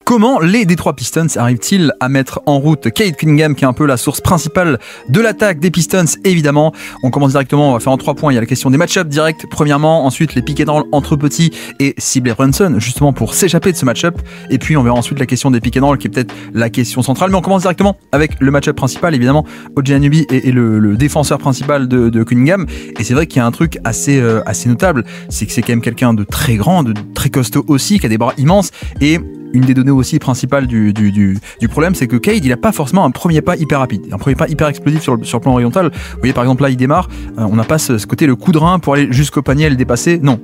Comment les Detroit Pistons arrivent-ils à mettre en route Cade Cunningham, qui est un peu la source principale de l'attaque des Pistons, évidemment. On commence directement, on va faire en 3 points. Il y a la question des match-ups directs, premièrement. Ensuite, les pick and roll entre petits et cibler Brunson, justement pour s'échapper de ce match-up. Et puis, on verra ensuite la question des pick and roll, qui est peut-être la question centrale. Mais on commence directement avec le match-up principal, évidemment. OG Anunoby est le défenseur principal de Cunningham. Et c'est vrai qu'il y a un truc assez notable, c'est que c'est quand même quelqu'un de très grand, de très costaud aussi, qui a des bras immenses. Et une des données aussi principales du problème, c'est que Cade, il n'a pas forcément un premier pas hyper rapide, un premier pas hyper explosif sur le plan horizontal. Vous voyez, par exemple, là, il démarre, on n'a pas ce côté, le coup de rein pour aller jusqu'au panier et le dépasser. Non,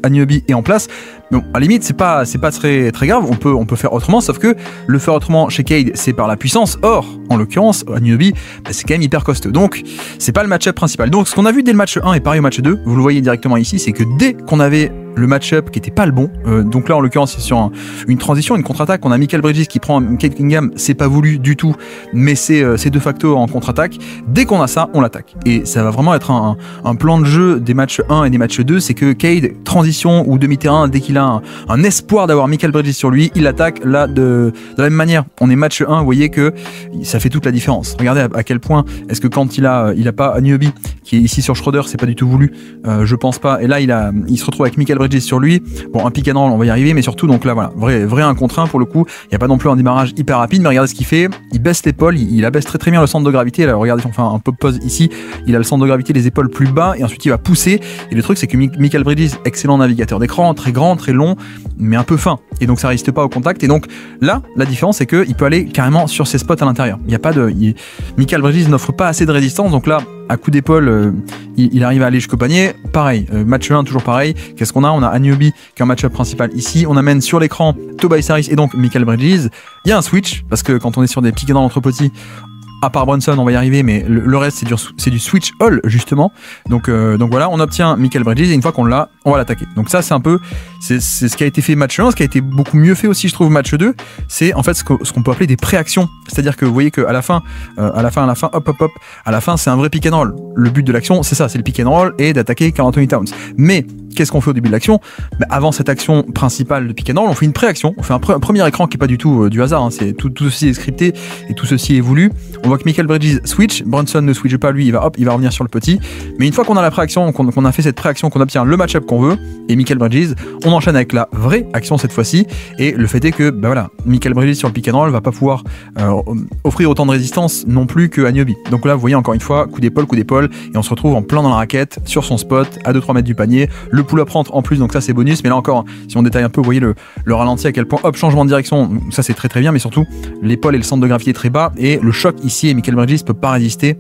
Anunoby est en place. Bon, à la limite, c'est pas très grave, on peut faire autrement, sauf que le faire autrement chez Cade, c'est par la puissance. Or, en l'occurrence, Anunoby, c'est quand même hyper costaud. Donc, c'est pas le match-up principal. Donc, ce qu'on a vu dès le match 1 et pareil au match 2, vous le voyez directement ici, c'est que dès qu'on avait le match-up qui était pas le bon, donc là en l'occurrence c'est sur une transition, une contre-attaque, on a Mikal Bridges qui prend Cade Cunningham, c'est pas voulu du tout, mais c'est de facto en contre-attaque. Dès qu'on a ça, on l'attaque, et ça va vraiment être un plan de jeu des matchs 1 et des matchs 2, c'est que Cade, transition ou demi-terrain, dès qu'il a un espoir d'avoir Mikal Bridges sur lui, il attaque. Là de la même manière, on est match 1, vous voyez que ça fait toute la différence. Regardez à quel point est-ce que quand il a pas Anunoby qui est ici sur Schroeder, c'est pas du tout voulu, je pense pas, et là il se retrouve avec Mikal Bridges sur lui. Bon, un pick and roll, on va y arriver, mais surtout, donc là, voilà, vrai 1 contre 1 pour le coup. Il n'y a pas non plus un démarrage hyper rapide, mais regardez ce qu'il fait. Il baisse l'épaule, il abaisse très bien le centre de gravité. Là, regardez, on fait un pop pause ici. Il a le centre de gravité, les épaules plus bas, et ensuite il va pousser. Et le truc, c'est que Mikal Bridges, excellent navigateur d'écran, très grand, très long, mais un peu fin. Et donc ça résiste pas au contact. Et donc là, la différence, c'est qu'il peut aller carrément sur ses spots à l'intérieur. Il n'y a pas de. Mikal Bridges n'offre pas assez de résistance, donc là, à coup d'épaule, il arrive à aller jusqu'au panier. Pareil, match 1, toujours pareil. Qu'est-ce qu'on a? On a Anunoby qui est un match-up principal ici. On amène sur l'écran Tobias Harris et donc Mikal Bridges. Il y a un switch, parce que quand on est sur des pick and roll entre petits, à part Brunson, on va y arriver, mais le reste c'est du switch all justement. Donc voilà, on obtient Mikal Bridges et une fois qu'on l'a, on va l'attaquer. Donc ça c'est un peu, c'est ce qui a été fait match 1, ce qui a été beaucoup mieux fait aussi je trouve match 2, c'est en fait ce qu'on peut appeler des préactions. C'est-à-dire que vous voyez qu'à la fin, à la fin, hop, à la fin c'est un vrai pick and roll. Le but de l'action c'est ça, c'est le pick and roll et d'attaquer Karl Anthony Towns. Mais qu'est-ce qu'on fait au début de l'action? Avant cette action principale de pick and roll, on fait une préaction, on fait un premier écran qui est pas du tout du hasard, hein. C'est tout ceci est scripté et tout ceci est voulu. On voit que Mikal Bridges switch, Brunson ne switch pas, lui il va revenir sur le petit. Mais une fois qu'on a la préaction, qu'on a fait cette préaction, qu'on obtient le match-up qu'on veut, et Mikal Bridges, on enchaîne avec la vraie action cette fois-ci. Et le fait est que voilà, Mikal Bridges sur le pick and roll va pas pouvoir offrir autant de résistance non plus que Anunoby. Donc là vous voyez encore une fois, coup d'épaule, et on se retrouve en plein dans la raquette, sur son spot, à 2-3 mètres du panier. Le pull-up rentre en plus, donc ça c'est bonus. Mais là encore, si on détaille un peu, vous voyez le ralenti à quel point, hop, changement de direction, ça c'est très bien, mais surtout l'épaule et le centre de gravité très bas, et le choc ici, et Mikal Bridges peut pas résister.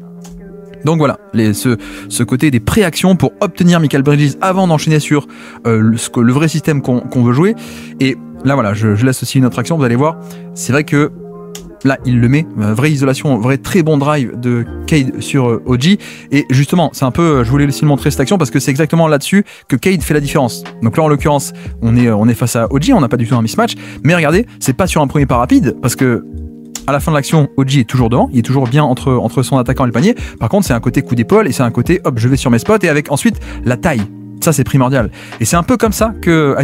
Donc voilà, ce côté des préactions pour obtenir Mikal Bridges avant d'enchaîner sur le vrai système qu'on veut jouer. Et là voilà, je laisse aussi une autre action, vous allez voir, c'est vrai que là il le met, vraie isolation, vrai très bon drive de Cade sur OG. Et justement c'est un peu, je voulais aussi montrer cette action parce que c'est exactement là-dessus que Cade fait la différence. Donc là en l'occurrence on est face à OG, on n'a pas du tout un mismatch, mais regardez, c'est pas sur un premier pas rapide, parce que à la fin de l'action, OG est toujours devant, il est toujours bien entre son attaquant et le panier. Par contre c'est un côté coup d'épaule et c'est un côté hop, je vais sur mes spots, et avec ensuite la taille. Ça c'est primordial. Et c'est un peu comme ça que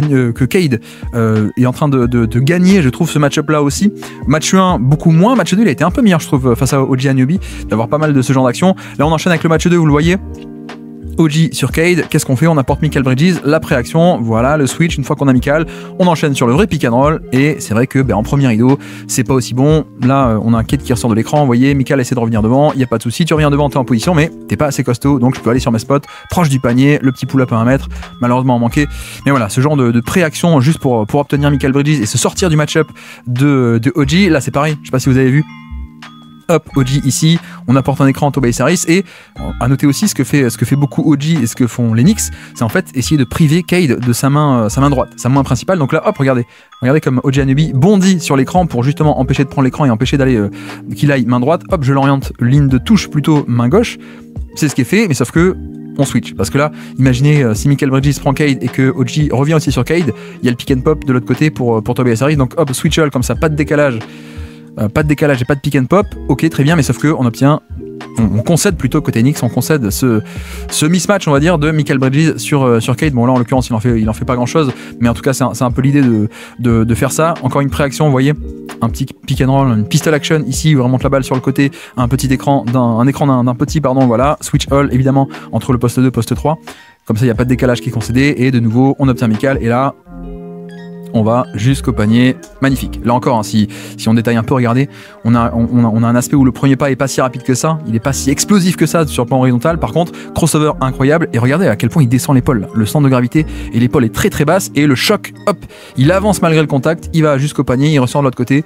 Cade est en train de gagner, je trouve, ce match-up là aussi. Match 1 beaucoup moins, match 2 il a été un peu meilleur je trouve face à OG Anunoby, d'avoir pas mal de ce genre d'action. Là on enchaîne avec le match 2, vous le voyez. OG sur Cade, qu'est-ce qu'on fait? On apporte Mikal Bridges, la préaction, voilà le switch. Une fois qu'on a Mikal, on enchaîne sur le vrai pick and roll, et c'est vrai que en premier rideau c'est pas aussi bon. Là on a un Cade qui ressort de l'écran, vous voyez, Mikal essaie de revenir devant, il n'y a pas de souci, tu reviens devant, t'es en position, mais t'es pas assez costaud, donc je peux aller sur mes spots, proche du panier, le petit pull-up à 1 mètre, malheureusement manqué. Mais voilà, ce genre de préaction juste pour obtenir Mikal Bridges et se sortir du match-up de OG. Là c'est pareil, je sais pas si vous avez vu. Hop, OG ici, on apporte un écran à Tobias Harris, et à noter aussi ce que fait beaucoup OG et ce que font les Knicks, c'est en fait essayer de priver Cade de sa main droite, sa main principale. Donc là, hop, regardez comme OG Anunoby bondit sur l'écran pour justement empêcher de prendre l'écran et empêcher d'aller qu'il aille main droite. Hop, je l'oriente ligne de touche plutôt main gauche. C'est ce qui est fait, mais sauf que on switch, parce que là, imaginez si Mikal Bridges prend Cade et que OG revient aussi sur Cade, il y a le pick and pop de l'autre côté pour Tobias Harris. Donc hop, switch all comme ça, pas de décalage. Pas de décalage et pas de pick and pop, ok très bien, mais sauf que on obtient on concède plutôt côté Nix, on concède ce mismatch, on va dire, de Mikal Bridges sur Cade. Bon là en l'occurrence il en fait pas grand chose, mais en tout cas c'est un peu l'idée de faire ça. Encore une préaction, vous voyez, un petit pick and roll, une pistol action ici où on remonte la balle sur le côté, un écran d'un petit, voilà, switch all évidemment entre le poste 2 et poste 3, comme ça il n'y a pas de décalage qui est concédé, et de nouveau on obtient Mikal, et là on va jusqu'au panier, magnifique. Là encore, hein, si on détaille un peu, regardez, on a un aspect où le premier pas est pas si rapide que ça, il est pas si explosif que ça sur le plan horizontal. Par contre, crossover incroyable, et regardez à quel point il descend l'épaule. Le centre de gravité et l'épaule est très très basse, et le choc, hop, il avance malgré le contact, il va jusqu'au panier, il ressort de l'autre côté.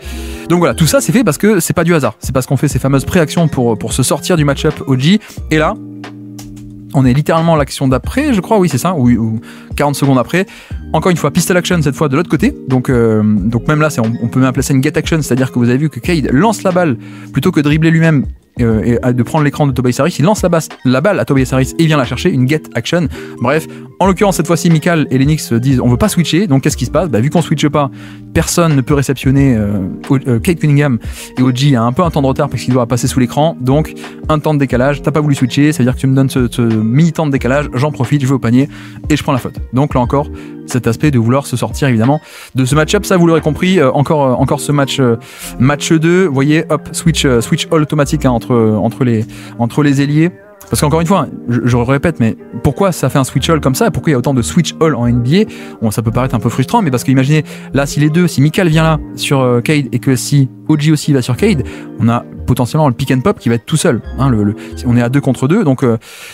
Donc voilà, tout ça c'est fait parce que c'est pas du hasard, c'est parce qu'on fait ces fameuses préactions pour se sortir du match-up OG, et là, on est littéralement l'action d'après, je crois, oui c'est ça, ou 40 secondes après. Encore une fois, pistol action cette fois de l'autre côté. Donc même là, on peut même appeler ça une get action, c'est-à-dire que vous avez vu que Cade lance la balle plutôt que de dribbler lui-même et de prendre l'écran de Tobias Harris, il lance la balle à Tobias Harris et vient la chercher, une get action. Bref, en l'occurrence cette fois-ci Mikal et Lennox disent on veut pas switcher, donc qu'est-ce qui se passe? Vu qu'on switche pas, personne ne peut réceptionner Cade Cunningham, et OG a un peu un temps de retard parce qu'il doit passer sous l'écran, donc un temps de décalage, t'as pas voulu switcher, ça veut dire que tu me donnes ce mini-temps de décalage, j'en profite, je vais au panier et je prends la faute. Donc là encore, cet aspect de vouloir se sortir évidemment de ce match-up, ça vous l'aurez compris, encore ce match 2, vous voyez, hop, switch all automatique hein, entre les ailiers. Parce qu'encore une fois, je répète, mais pourquoi ça fait un switch all comme ça? Pourquoi il y a autant de switch all en NBA? Bon, ça peut paraître un peu frustrant, mais parce que imaginez, là, si Mikal vient là sur Cade et que si OG aussi va sur Cade, on a potentiellement le pick and pop qui va être tout seul. Hein, on est à 2 contre 2, donc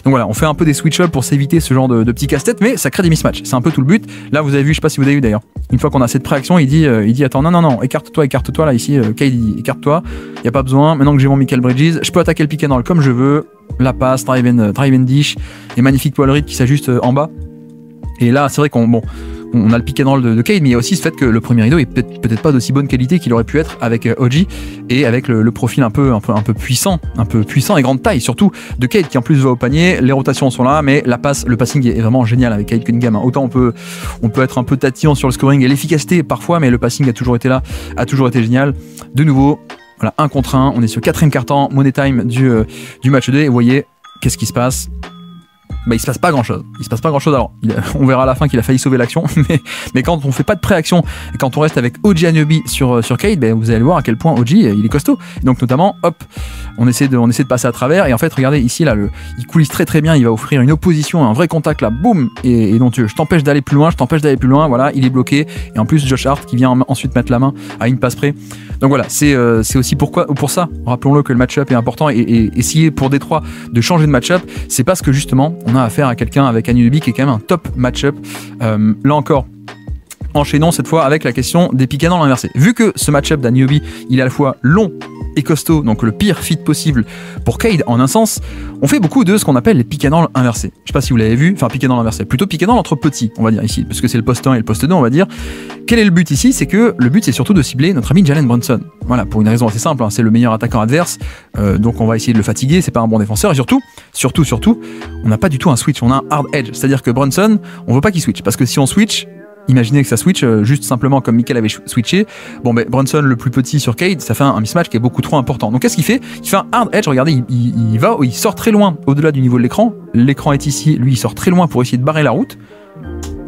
voilà, on fait un peu des switch all pour s'éviter ce genre de petits casse-tête, mais ça crée des mismatchs. C'est un peu tout le but. Là, vous avez vu, je sais pas si vous avez vu d'ailleurs, une fois qu'on a cette préaction, il dit attends, non, écarte-toi là ici, Cade, écarte-toi, y a pas besoin. Maintenant que j'ai mon Mikal Bridges, je peux attaquer le pick and roll comme je veux. La passe, drive and dish, et magnifique Paul Reed qui s'ajuste en bas. Et là, c'est vrai qu'on a le pick and roll de Cade, mais il y a aussi ce fait que le premier rideau est peut-être pas d'aussi bonne qualité qu'il aurait pu être avec OG, et avec le profil un peu puissant et grande taille, surtout de Cade qui en plus va au panier. Les rotations sont là, mais le passing est vraiment génial avec Cade Cunningham. Autant on peut être un peu tatillon sur le scoring et l'efficacité parfois, mais le passing a toujours été là, a toujours été génial. De nouveau, voilà, 1 contre 1, on est sur 4e quart-temps, money time du match 2, et vous voyez, qu'est-ce qui se passe? Il se passe pas grand chose. Alors, on verra à la fin qu'il a failli sauver l'action, mais quand on fait pas de préaction et quand on reste avec OG Anunoby sur Cade, vous allez voir à quel point OG il est costaud. Donc notamment, hop, on essaie de passer à travers, et en fait regardez ici là, il coulisse très très bien, il va offrir une opposition, un vrai contact là, boum, et donc je t'empêche d'aller plus loin, voilà, il est bloqué, et en plus Josh Hart qui vient ensuite mettre la main à une passe près. Donc voilà, c'est aussi pour ça, rappelons-le, que le match-up est important, et essayer pour Détroit de changer de match-up, c'est parce que justement on a affaire à quelqu'un avec Anunoby qui est quand même un top match-up. Là encore, enchaînons cette fois avec la question des pick and roll inversés. Vu que ce match-up d'Anunoby, il est à la fois long et costaud, donc le pire fit possible pour Cade en un sens, on fait beaucoup de ce qu'on appelle les pick and roll inversés. Je sais pas si vous l'avez vu, enfin pick and roll inversé, plutôt pick and roll entre petits, on va dire ici, parce que c'est le poste 1 et le poste 2, on va dire. Quel est le but ici? C'est que le but c'est surtout de cibler notre ami Jalen Brunson. Voilà, pour une raison assez simple, hein, c'est le meilleur attaquant adverse, donc on va essayer de le fatiguer, c'est pas un bon défenseur, et surtout, on n'a pas du tout un switch, on a un hard edge, c'est-à-dire que Brunson, on veut pas qu'il switch, parce que si on switch, imaginez que ça switch juste simplement comme Mikal avait switché. Brunson le plus petit sur Cade, ça fait un mismatch qui est beaucoup trop important. Donc qu'est-ce qu'il fait? Il fait un hard edge, regardez, il sort très loin au-delà du niveau de l'écran. L'écran est ici, lui il sort très loin pour essayer de barrer la route.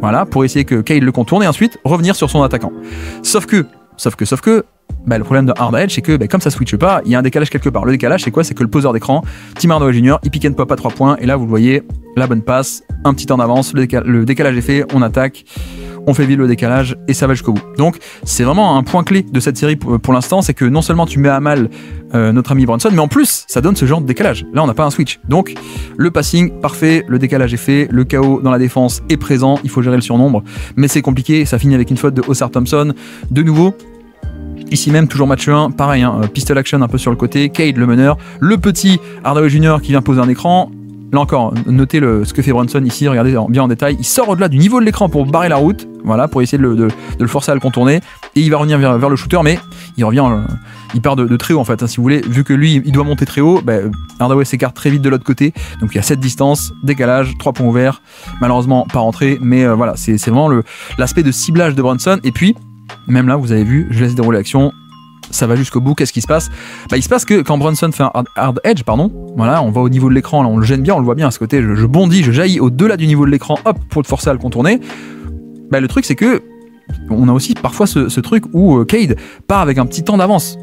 Voilà, pour essayer que Cade le contourne et ensuite revenir sur son attaquant. Sauf que le problème de hard edge, c'est que comme ça switche pas, il y a un décalage quelque part. Le décalage, c'est quoi? C'est que le poseur d'écran, Tim Hardaway Jr., il pick and pop à 3 points, et là vous le voyez, la bonne passe, un petit temps d'avance, le décalage est fait, on attaque, on fait vivre le décalage, et ça va jusqu'au bout. Donc c'est vraiment un point clé de cette série pour l'instant, c'est que non seulement tu mets à mal notre ami Brunson, mais en plus ça donne ce genre de décalage. Là on n'a pas un switch, donc le passing parfait, le décalage est fait, le chaos dans la défense est présent, il faut gérer le surnombre, mais c'est compliqué, ça finit avec une faute de Osar Thompson. De nouveau, ici même, toujours match 1, pareil, hein, pistol action un peu sur le côté, Cade le meneur, le petit Hardaway Jr. qui vient poser un écran. Là encore, notez ce que fait Brunson ici, regardez bien en détail, il sort au-delà du niveau de l'écran pour barrer la route, voilà, pour essayer de le forcer à le contourner, et il va revenir vers le shooter, mais il part de très haut en fait, hein, si vous voulez, vu que lui il doit monter très haut, Hardaway s'écarte très vite de l'autre côté, donc il y a cette distance, décalage, 3 points ouverts, malheureusement pas rentré, mais voilà, c'est vraiment l'aspect de ciblage de Brunson. Et puis, même là, vous avez vu, je laisse dérouler l'action, ça va jusqu'au bout. Qu'est-ce qui se passe? Il se passe que quand Brunson fait un hard edge, voilà, on va au niveau de l'écran, là on le gêne bien, on le voit bien à ce côté, je bondis, je jaillis au-delà du niveau de l'écran, hop, pour te forcer à le contourner. Le truc c'est que on a aussi parfois ce truc où Cade part avec un petit temps d'avance.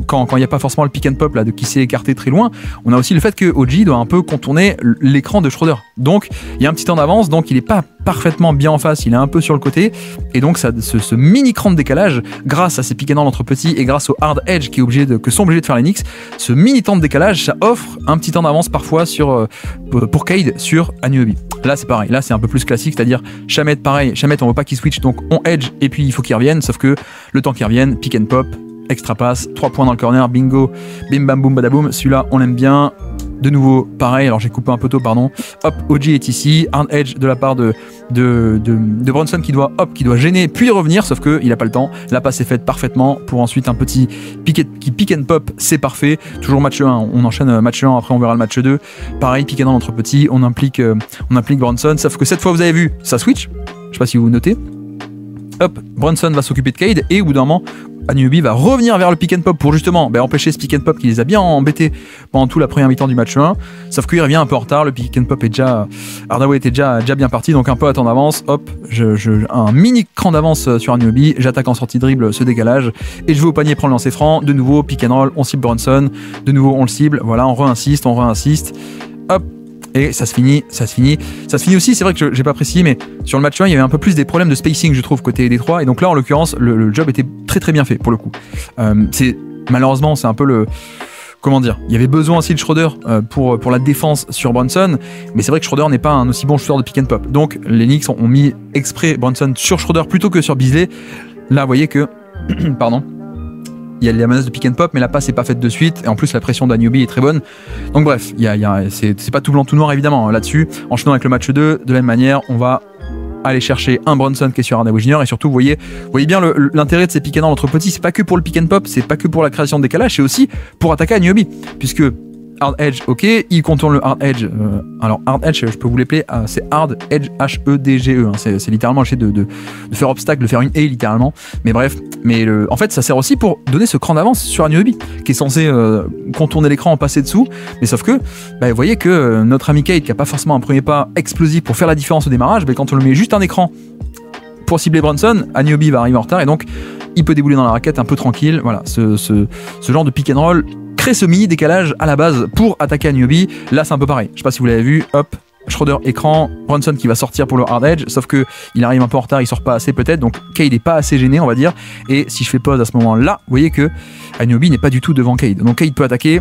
Quand il n'y a pas forcément le pick and pop là, qui s'est écarté très loin, on a aussi le fait que OG doit un peu contourner l'écran de Schroeder. Donc il y a un petit temps d'avance, donc il n'est pas parfaitement bien en face, il est un peu sur le côté, et donc ce mini cran de décalage, grâce à ces pick and roll entre petits et grâce au hard edge que sont obligés de faire les Knicks, ce mini temps de décalage, ça offre un petit temps d'avance parfois pour Cade sur Anunoby. Là c'est pareil, là c'est un peu plus classique, c'est-à-dire Shamet pareil, Shamet on veut pas qu'il switch, donc on edge et puis il faut qu'il revienne, sauf que le temps qu'il revienne, pick and pop, extra passe, 3 points dans le corner, bingo, bim bam boum badaboum, celui-là on l'aime bien. De nouveau, pareil, alors j'ai coupé un peu tôt, pardon. Hop, OG est ici, hard edge de la part de Brunson qui doit gêner puis revenir, sauf qu'il n'a pas le temps. La passe est faite parfaitement pour ensuite un petit pick and pop, c'est parfait. Toujours match 1, on enchaîne match 1, après on verra le match 2. Pareil, pick and roll entre petits, on implique Brunson, sauf que cette fois vous avez vu, ça switch, je sais pas si vous notez. Hop, Brunson va s'occuper de Cade et au bout d'un moment, Anunoby va revenir vers le pick and pop pour justement empêcher ce pick and pop qui les a bien embêtés pendant toute la première mi-temps du match 1. Sauf qu'il revient un peu en retard, le pick and pop est déjà... Hardaway était déjà bien parti, donc un peu à temps d'avance. Hop, un mini cran d'avance sur Anunoby, j'attaque en sortie de dribble ce décalage et je vais au panier prendre le lancer franc. De nouveau, pick and roll, on cible Brunson, de nouveau on le cible, voilà, on réinsiste. Hop, et ça se finit aussi, c'est vrai que j'ai pas précisé, mais sur le match 1 il y avait un peu plus des problèmes de spacing je trouve côté Détroit, et donc là en l'occurrence le job était très très bien fait pour le coup. Malheureusement c'est un peu le... Comment dire, il y avait besoin aussi de Schroeder pour la défense sur Brunson, mais c'est vrai que Schroeder n'est pas un aussi bon shooter de pick and pop, donc les Knicks ont mis exprès Brunson sur Schroeder plutôt que sur Beasley. Là vous voyez que pardon, il y a la menace de pick and pop, mais la passe n'est pas faite de suite, et en plus la pression d'Anunoby est très bonne. Donc bref, c'est pas tout blanc tout noir évidemment là-dessus. Enchaînant avec le match 2, de la même manière, on va aller chercher un Brunson qui est sur Hardaway Jr. et surtout vous voyez bien l'intérêt de ces pick and roll entre petits, c'est pas que pour le pick and pop, c'est pas que pour la création de décalage, c'est aussi pour attaquer Anunoby, puisque hard edge, ok, il contourne le hard edge. Alors hard edge, je peux vous l'appeler, c'est hard edge, H-E-D-G-E, c'est littéralement essayer de faire obstacle, de faire une haie littéralement. Mais bref, en fait ça sert aussi pour donner ce cran d'avance sur Anunoby qui est censé contourner l'écran en passer dessous. Mais sauf que, vous voyez que notre ami Cade qui a pas forcément un premier pas explosif pour faire la différence au démarrage, quand on le met juste un écran pour cibler Brunson, Anunoby va arriver en retard et donc il peut débouler dans la raquette un peu tranquille. Voilà, ce genre de pick and roll crée ce mini décalage à la base pour attaquer Anunoby. Là c'est un peu pareil, je sais pas si vous l'avez vu, hop, Schroeder écran, Brunson qui va sortir pour le hard edge, sauf que il arrive un peu en retard, il sort pas assez peut-être, donc Cade est pas assez gêné on va dire, et si je fais pause à ce moment là, vous voyez que Anunoby n'est pas du tout devant Cade, donc Cade peut attaquer,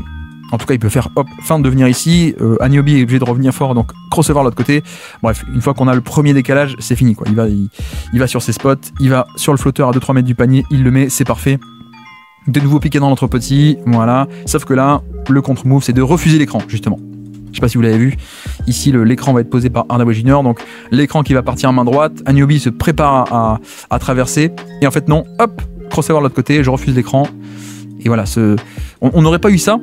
en tout cas il peut faire hop, fin de venir ici, Anunoby est obligé de revenir fort, donc crossover de l'autre côté. Bref, une fois qu'on a le premier décalage, c'est fini quoi, il va sur ses spots, il va sur le flotteur à 2-3 mètres du panier, il le met, c'est parfait. De nouveau piqué dans l'entre petit, voilà. Sauf que là, le contre-move, c'est de refuser l'écran, justement. Je sais pas si vous l'avez vu. Ici, l'écran va être posé par Hardaway Jr. Donc, l'écran qui va partir en main droite. Anunoby se prépare à traverser. Et en fait, non. Hop, crossover de l'autre côté. Je refuse l'écran. Et voilà. On n'aurait pas eu ça.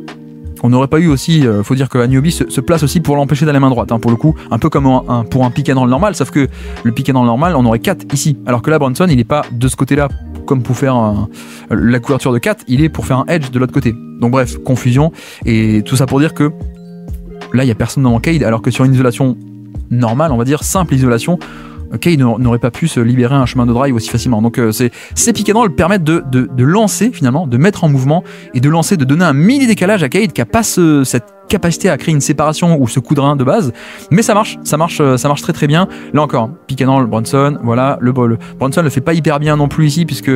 On n'aurait pas eu aussi, faut dire que Anunoby se place aussi pour l'empêcher d'aller main droite, hein, pour le coup, un peu comme pour un pick and roll normal, sauf que le pick and roll normal, on aurait 4 ici, alors que là, Brunson, il n'est pas de ce côté-là, comme pour faire la couverture de 4, il est pour faire un edge de l'autre côté. Donc bref, confusion, et tout ça pour dire que là, il n'y a personne dans Cade, alors que sur une isolation normale, on va dire, simple isolation, Cade n'aurait pas pu se libérer un chemin de drive aussi facilement. Donc ces pick and roll permettent de lancer finalement, de mettre en mouvement et de lancer, de donner un mini décalage à Cade qui n'a pas cette capacité à créer une séparation ou ce coup de rein de base, mais ça marche très très bien. Là encore, pick and roll Brunson, voilà, le Brunson le fait pas hyper bien non plus ici, puisque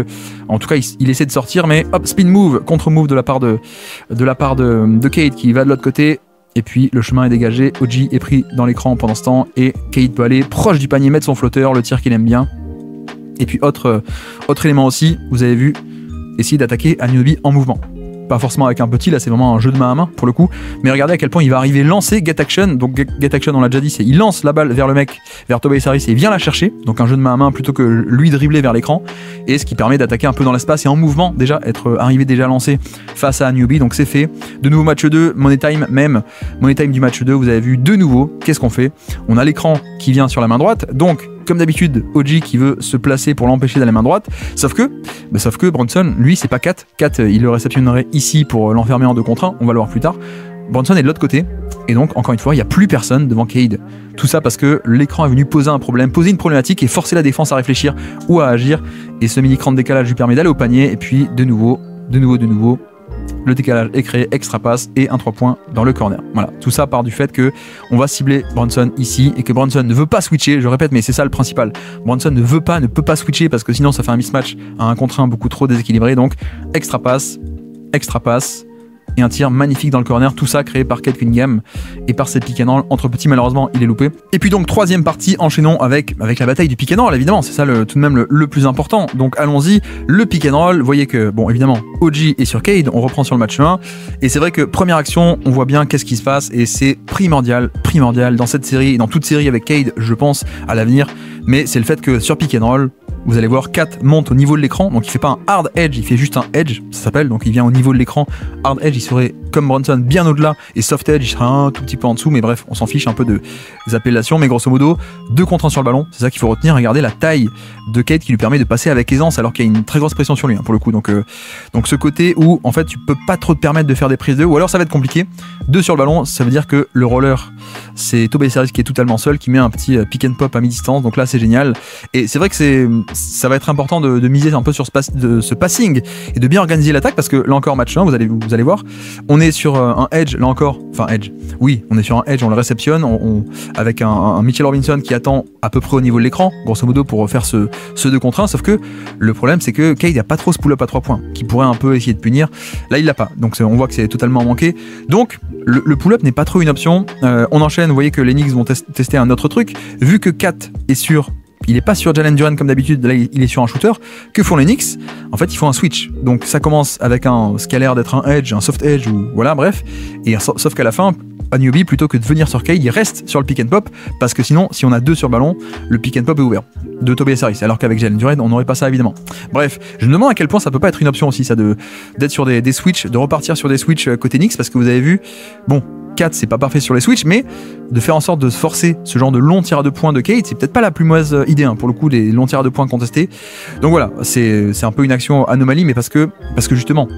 en tout cas il essaie de sortir, mais hop, spin move, contre move de la part de Cade qui va de l'autre côté. Et puis le chemin est dégagé, OG est pris dans l'écran pendant ce temps et Cade peut aller proche du panier, mettre son flotteur, le tir qu'il aime bien. Et puis autre élément aussi, vous avez vu, essayer d'attaquer Anunoby en mouvement. Pas forcément avec un petit, là c'est vraiment un jeu de main à main pour le coup, mais regardez à quel point il va arriver lancer Get Action. Donc Get Action on l'a déjà dit, c'est il lance la balle vers le mec, vers Tobias Harris et il vient la chercher, donc un jeu de main à main plutôt que lui dribbler vers l'écran, et ce qui permet d'attaquer un peu dans l'espace et en mouvement, déjà être arrivé déjà lancé face à Anunoby. Donc c'est fait. De nouveau match 2, Money Time du match 2, vous avez vu de nouveau, qu'est-ce qu'on fait? On a l'écran qui vient sur la main droite, donc comme d'habitude, OG qui veut se placer pour l'empêcher d'aller main droite. Sauf que Bronson, lui, c'est pas Kat. Kat, il le réceptionnerait ici pour l'enfermer en 2 contre 1. On va le voir plus tard. Bronson est de l'autre côté. Et donc, encore une fois, il n'y a plus personne devant Cade. Tout ça parce que l'écran est venu poser un problème, poser une problématique et forcer la défense à réfléchir ou à agir. Et ce mini-cran de décalage lui permet d'aller au panier. Et puis, de nouveau, le décalage est créé, extra passe et un 3 points dans le corner. Voilà, tout ça part du fait que on va cibler Bronson ici et que Bronson ne veut pas switcher, je répète, mais c'est ça le principal. Bronson ne peut pas switcher parce que sinon ça fait un mismatch à 1 contre 1 beaucoup trop déséquilibré. Donc extra passe et un tir magnifique dans le corner, tout ça créé par Cade Cunningham et par ses pick and roll entre petits. Malheureusement il est loupé. Et puis donc 3e partie, enchaînons avec la bataille du pick and roll, évidemment, c'est ça tout de même le plus important. Donc allons-y, le pick and roll, vous voyez que bon évidemment OG est sur Cade, on reprend sur le match 1 et c'est vrai que première action, on voit bien qu'est-ce qui se passe et c'est primordial dans cette série et dans toute série avec Cade, je pense à l'avenir, mais c'est le fait que sur pick and roll, vous allez voir, Kat monte au niveau de l'écran, donc il fait pas un hard edge, il fait juste un edge, ça s'appelle, donc il vient au niveau de l'écran. Hard edge, il serait comme Bronson bien au-delà, et soft edge, il sera un tout petit peu en dessous, mais bref, on s'en fiche un peu des appellations, mais grosso modo, 2 contre 1 sur le ballon, c'est ça qu'il faut retenir. Regardez la taille de Cade qui lui permet de passer avec aisance, alors qu'il y a une très grosse pression sur lui, hein, pour le coup. Donc ce côté où, en fait, tu peux pas trop te permettre de faire des prises 2, ou alors ça va être compliqué. 2 sur le ballon, ça veut dire que le roller, c'est Tobias Harris qui est totalement seul, qui met un petit pick and pop à mi-distance, donc là c'est génial. Et c'est vrai que ça va être important de miser un peu sur ce passing et de bien organiser l'attaque, parce que là encore match 1, vous allez voir, on est sur un edge, là encore, enfin edge, oui, on est sur un edge, on le réceptionne, avec un Mitchell Robinson qui attend à peu près au niveau de l'écran, grosso modo pour faire ce 2 contre 1, sauf que le problème c'est que Cade n'a pas trop ce pull-up à 3 points, qui pourrait un peu essayer de punir, là il l'a pas, donc on voit que c'est totalement manqué, donc le pull-up n'est pas trop une option. On enchaîne, vous voyez que les Knicks vont tester un autre truc, vu que Kat est sur, il n'est pas sur Jalen Duren comme d'habitude, là il est sur un shooter. Que font les Knicks? En fait ils font un switch, donc ça commence avec ce qui a l'air d'être un edge, un soft edge, ou voilà bref, et sauf qu'à la fin, Anunoby, plutôt que de venir sur Cade, il reste sur le pick and pop, parce que sinon si on a 2 sur ballon, le pick and pop est ouvert de Tobias Harris, alors qu'avec Jalen Duren on n'aurait pas ça évidemment. Bref, je me demande à quel point ça peut pas être une option aussi, ça, d'être sur des switches, de repartir sur des switches côté Knicks, parce que vous avez vu, bon, 4 c'est pas parfait sur les switches, mais de faire en sorte de forcer ce genre de long tir à 2 points de Cade, c'est peut-être pas la plus mauvaise idée, hein, pour le coup, les longs tirs à 2 points contestés. Donc voilà, c'est un peu une action anomalie, mais parce que justement,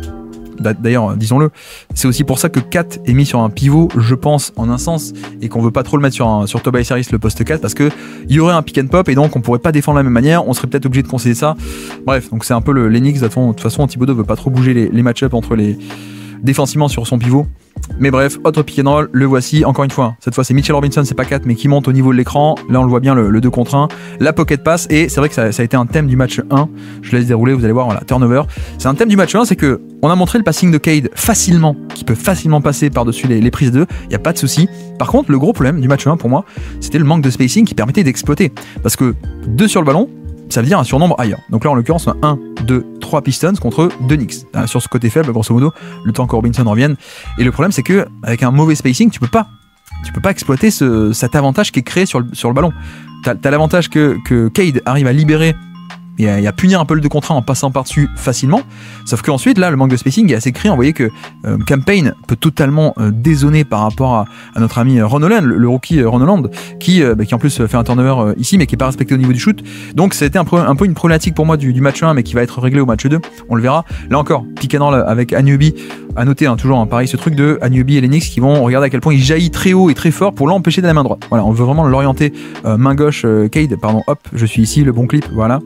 d'ailleurs disons-le, c'est aussi pour ça que 4 est mis sur un pivot, je pense, en un sens, et qu'on veut pas trop le mettre sur Tobias Harris, le poste 4, parce que il y aurait un pick and pop et donc on pourrait pas défendre de la même manière, on serait peut-être obligé de concéder ça. Bref, donc c'est un peu les Knicks, de toute façon Thibodeau veut pas trop bouger les match-up entre les défensivement sur son pivot. Mais bref, autre pick and roll, le voici, encore une fois. Cette fois c'est Mitchell Robinson, c'est pas 4, mais qui monte au niveau de l'écran. Là on le voit bien, le 2 contre 1. La pocket pass, et c'est vrai que ça a été un thème du match 1. Je laisse dérouler, vous allez voir, voilà, turnover. C'est un thème du match 1, c'est que on a montré le passing de Cade facilement, qui peut facilement passer par-dessus les prises 2, il n'y a pas de souci. Par contre, le gros problème du match 1 pour moi, c'était le manque de spacing qui permettait d'exploiter. Parce que 2 sur le ballon, ça veut dire un surnombre ailleurs. Donc là en l'occurrence on a 1, 2, 3 Pistons contre 2 Knicks. Sur ce côté faible, grosso modo, le temps que Robinson revienne. Et le problème c'est que avec un mauvais spacing, tu peux pas exploiter cet avantage qui est créé sur le ballon. T'as l'avantage que Cade arrive à libérer et à punir un peu le 2 contre 1 en passant par-dessus facilement, sauf qu'ensuite là le manque de spacing est assez criant. Vous voyez que Campaign peut totalement dézonner par rapport à notre ami Ron Holland, le rookie Ron Holland, qui en plus fait un turnover ici mais qui n'est pas respecté au niveau du shoot. Donc ça a été un peu une problématique pour moi du match 1, mais qui va être réglé au match 2, on le verra. Là encore, pick and roll avec Anunoby, à noter, hein, toujours pareil, ce truc de Anunoby et les Knicks qui vont regarder à quel point il jaillit très haut et très fort pour l'empêcher de la main droite. Voilà, on veut vraiment l'orienter main gauche, Cade, pardon, hop, je suis ici, le bon clip, voilà.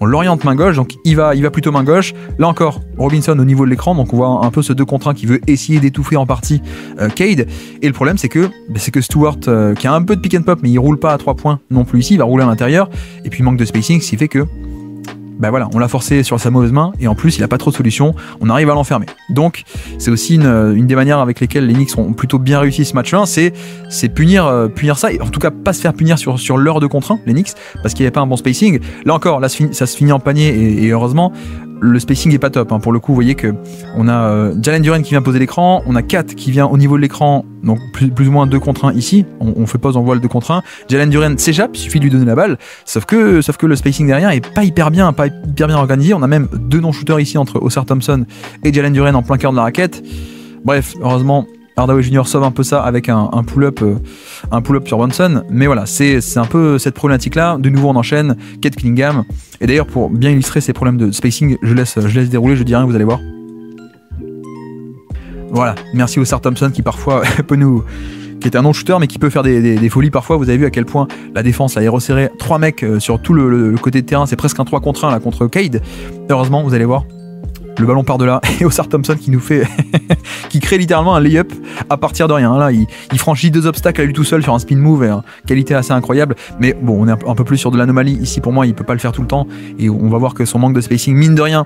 On l'oriente main gauche, donc il va plutôt main gauche. Là encore, Robinson au niveau de l'écran, donc on voit un peu ce 2 contre 1 qui veut essayer d'étouffer en partie Cade. Et le problème c'est que Stewart, qui a un peu de pick and pop, mais il roule pas à 3 points non plus ici, il va rouler à l'intérieur. Et puis manque de spacing, ce qui fait que voilà, on l'a forcé sur sa mauvaise main, et en plus il a pas trop de solutions, on arrive à l'enfermer. Donc c'est aussi une des manières avec lesquelles les Knicks ont plutôt bien réussi ce match 1, c'est punir ça, et en tout cas pas se faire punir sur l'heure de contre 1, les Knicks, parce qu'il n'y avait pas un bon spacing. Là encore, là, ça se finit en panier, et heureusement le spacing est pas top, hein. Pour le coup vous voyez que on a Jalen Duren qui vient poser l'écran, on a Kat qui vient au niveau de l'écran, donc plus ou moins 2 contre 1 ici, on fait pause, on voit le 2 contre 1, Jalen Duren s'échappe, il suffit de lui donner la balle, sauf que le spacing derrière est pas hyper bien organisé. On a même 2 non-shooters ici entre Oscar Thompson et Jalen Duren en plein cœur de la raquette. Bref, heureusement Hardaway Junior sauve un peu ça avec un pull-up sur Brunson, mais voilà, c'est un peu cette problématique-là. De nouveau, on enchaîne, Cade Cunningham, et d'ailleurs, pour bien illustrer ces problèmes de spacing, je laisse dérouler, je dis rien, vous allez voir. Voilà, merci au Sar Thompson qui parfois peut qui est un non-shooter mais qui peut faire des folies parfois. Vous avez vu à quel point la défense là, est resserrée. 3 mecs sur tout le côté de terrain, c'est presque un 3 contre 1 là contre Cade. Heureusement, vous allez voir, le ballon part de là et Osar Thompson qui nous fait qui crée littéralement un lay-up à partir de rien. Là, il franchit 2 obstacles à lui tout seul sur un spin move et une qualité assez incroyable. Mais bon, on est un peu plus sur de l'anomalie ici pour moi. Il peut pas le faire tout le temps et on va voir que son manque de spacing, mine de rien,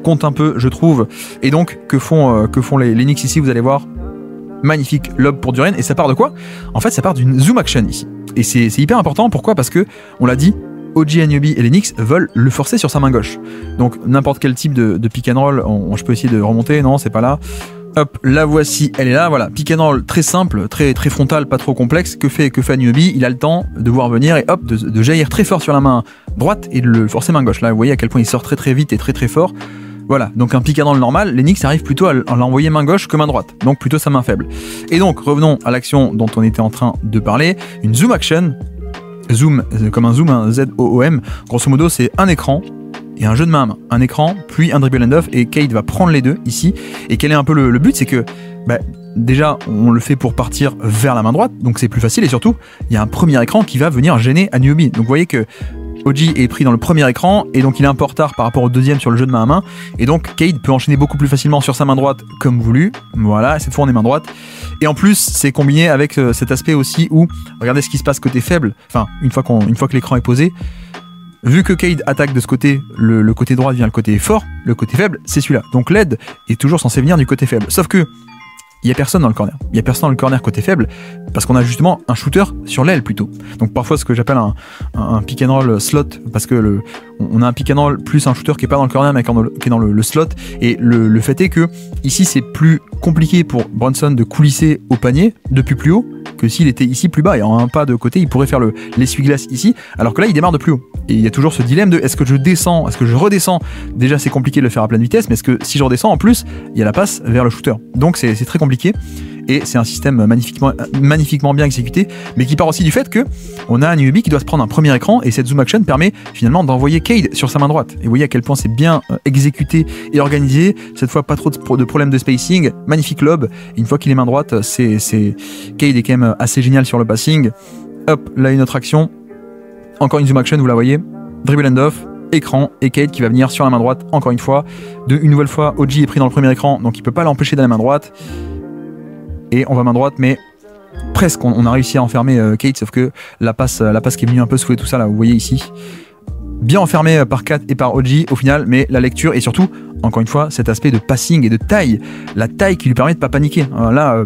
compte un peu, je trouve. Et donc, que font les Knicks ici? Vous allez voir, magnifique lob pour Duren. Et ça part de quoi? En fait, ça part d'une zoom action ici. Et c'est hyper important. Pourquoi? Parce que on l'a dit, OG Anunoby et les Knicks veulent le forcer sur sa main gauche. Donc n'importe quel type de pick and roll, je peux essayer de remonter, non c'est pas là. Hop, la voici, elle est là, voilà, pick and roll très simple, très frontal, pas trop complexe. Que fait Anunoby? Il a le temps de voir venir et hop, de jaillir très fort sur la main droite et de le forcer main gauche. Là vous voyez à quel point il sort très vite et très fort. Voilà, donc un pick and roll normal, les Knicks arrivent plutôt à l'envoyer main gauche que main droite, donc plutôt sa main faible. Et donc revenons à l'action dont on était en train de parler, une zoom action. Zoom, comme un zoom, un Z-O-O-M, grosso modo c'est un écran et un jeu de main à main. Un écran, puis un dribble and off, et Cade va prendre les deux ici. Et quel est un peu le but? C'est que, déjà, on le fait pour partir vers la main droite, donc c'est plus facile, et surtout, il y a un premier écran qui va venir gêner Anunoby. Donc vous voyez que OG est pris dans le premier écran, et donc il est un peu en retard par rapport au deuxième sur le jeu de main à main, et donc Cade peut enchaîner beaucoup plus facilement sur sa main droite comme voulu. Voilà, cette fois on est main droite. Et en plus, c'est combiné avec cet aspect aussi où, regardez ce qui se passe côté faible, enfin, une fois que l'écran est posé, vu que Cade attaque de ce côté, le côté droit devient le côté fort, le côté faible, c'est celui-là. Donc l'aide est toujours censé venir du côté faible. Sauf que, il n'y a personne dans le corner. Il n'y a personne dans le corner côté faible, parce qu'on a justement un shooter sur l'aile plutôt. Donc parfois ce que j'appelle un pick and roll slot, parce que on a un pick and roll plus un shooter qui n'est pas dans le corner mais qui est dans le slot. Et le fait est que ici c'est plus compliqué pour Brunson de coulisser au panier depuis plus haut que s'il était ici plus bas et en un pas de côté il pourrait faire l'essuie-glace ici, alors que là il démarre de plus haut. Et il y a toujours ce dilemme de est-ce que je descends, est-ce que je redescends? Déjà c'est compliqué de le faire à pleine vitesse, mais est-ce que si je redescends en plus il y a la passe vers le shooter, donc c'est très compliqué. Et c'est un système magnifiquement bien exécuté, mais qui part aussi du fait que on a Anunoby qui doit se prendre un premier écran, et cette zoom action permet finalement d'envoyer Cade sur sa main droite. Et vous voyez à quel point c'est bien exécuté et organisé. Cette fois pas trop de problèmes de spacing, magnifique lob. Et une fois qu'il est main droite, Cade est quand même assez génial sur le passing. Hop, là une autre action, encore une zoom action, vous la voyez, dribble and off, écran, et Cade qui va venir sur la main droite encore une fois. Une nouvelle fois, OG est pris dans le premier écran, donc il peut pas l'empêcher d'aller main droite. Et on va main droite, mais presque on a réussi à enfermer Cade, sauf que la passe qui est venue un peu soulever tout ça là, vous voyez ici, bien enfermé par Kat et par OG au final, mais la lecture et surtout, encore une fois, cet aspect de passing et de taille, la taille qui lui permet de pas paniquer. Là,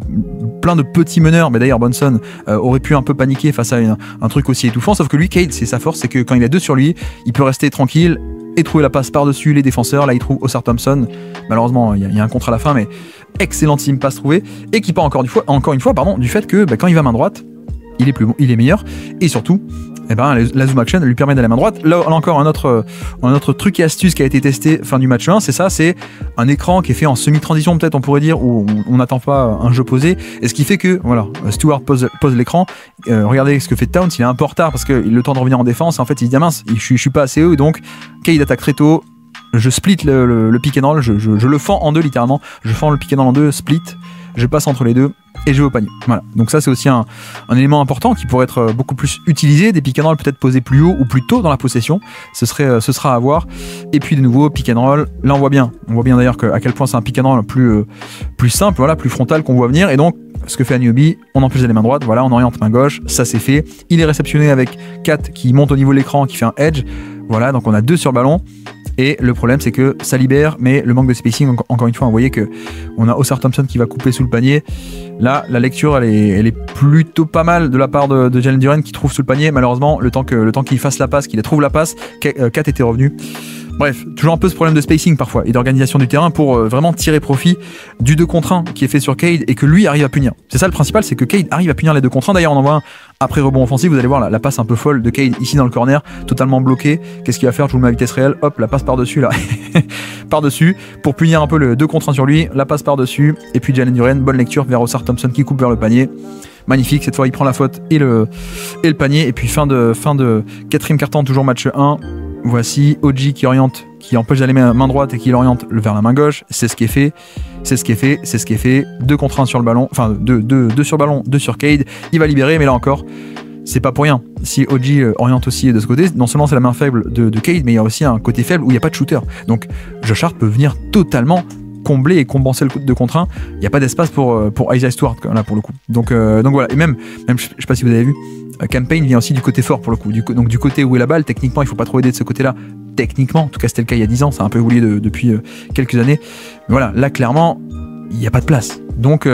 plein de petits meneurs, mais d'ailleurs Brunson aurait pu un peu paniquer face à un truc aussi étouffant, sauf que lui, Cade, c'est sa force, c'est que quand il a 2 sur lui, il peut rester tranquille et trouver la passe par-dessus les défenseurs. Là il trouve Osar Thompson, malheureusement il y a un contre à la fin, mais excellentime passe trouvée, et qui part encore une fois du fait que quand il va main droite, il est plus bon, il est meilleur, et surtout la zoom action lui permet d'aller main droite. Là encore un autre truc et astuce qui a été testé fin du match 1, c'est un écran qui est fait en semi-transition, peut-être on pourrait dire, où on n'attend pas un jeu posé, et ce qui fait que voilà, Stewart pose l'écran. Regardez ce que fait Towns, il est un peu en retard parce qu'il a le temps de revenir en défense, et en fait il se dit mince, je suis pas assez haut, donc Cade attaque très tôt. Je split le pick and roll, je le fends en deux littéralement, je fends le pick and roll en deux, split, je passe entre les deux et je vais au panier. Voilà, donc ça c'est aussi un élément important qui pourrait être beaucoup plus utilisé, des pick and roll peut-être posés plus haut ou plus tôt dans la possession, ce sera à voir. Et puis de nouveau pick and roll, là on voit bien d'ailleurs à quel point c'est un pick and roll plus simple, voilà, plus frontal qu'on voit venir, et donc ce que fait Anunoby, on empêche les mains droites, voilà, on oriente main gauche, ça c'est fait. Il est réceptionné avec Kat qui monte au niveau de l'écran, qui fait un edge, voilà, donc on a 2 sur ballon. Et le problème c'est que ça libère, mais le manque de spacing, encore une fois, vous voyez que on a Osar Thompson qui va couper sous le panier. Là, la lecture elle est plutôt pas mal de la part de Jalen Duren qui trouve sous le panier. Malheureusement, le temps qu'il fasse la passe, qu'il trouve la passe, Kat était revenu. Bref, toujours un peu ce problème de spacing parfois et d'organisation du terrain pour vraiment tirer profit du 2 contre 1 qui est fait sur Cade et que lui arrive à punir. C'est ça le principal, c'est que Cade arrive à punir les 2 contre 1. D'ailleurs, on en voit un après rebond offensif, vous allez voir la passe un peu folle de Cade ici dans le corner, totalement bloqué. Qu'est-ce qu'il va faire? Je vous le mets à vitesse réelle, hop, la passe par-dessus là, par-dessus, pour punir un peu le 2 contre 1 sur lui, la passe par-dessus, et puis Jalen Duren, bonne lecture vers Ausar Thompson qui coupe vers le panier. Magnifique, cette fois il prend la faute et le panier, et puis fin de 4e quart-temps, toujours match 1. Voici OG qui oriente, qui empêche d'aller main droite et qui l'oriente vers la main gauche. C'est ce qui est fait. C'est ce qui est fait. 2 contre 1 sur le ballon. Enfin, 2 sur le ballon, 2 sur Cade. Il va libérer, mais là encore, c'est pas pour rien. Si OG oriente aussi de ce côté, non seulement c'est la main faible de Cade, mais il y a aussi un côté faible où il n'y a pas de shooter. Donc, Josh Hart peut venir totalement combler et compenser le 2 contre 1. Il n'y a pas d'espace pour Isaiah Stewart, là, pour le coup. Donc voilà. Et même, je sais pas si vous avez vu, Campaign vient aussi du côté fort pour le coup. Donc du côté où est la balle, techniquement, il faut pas trop aider de ce côté-là. Techniquement, en tout cas, c'était le cas il y a 10 ans. Ça a un peu évolué depuis quelques années. Mais voilà, là, clairement, il n'y a pas de place. Donc,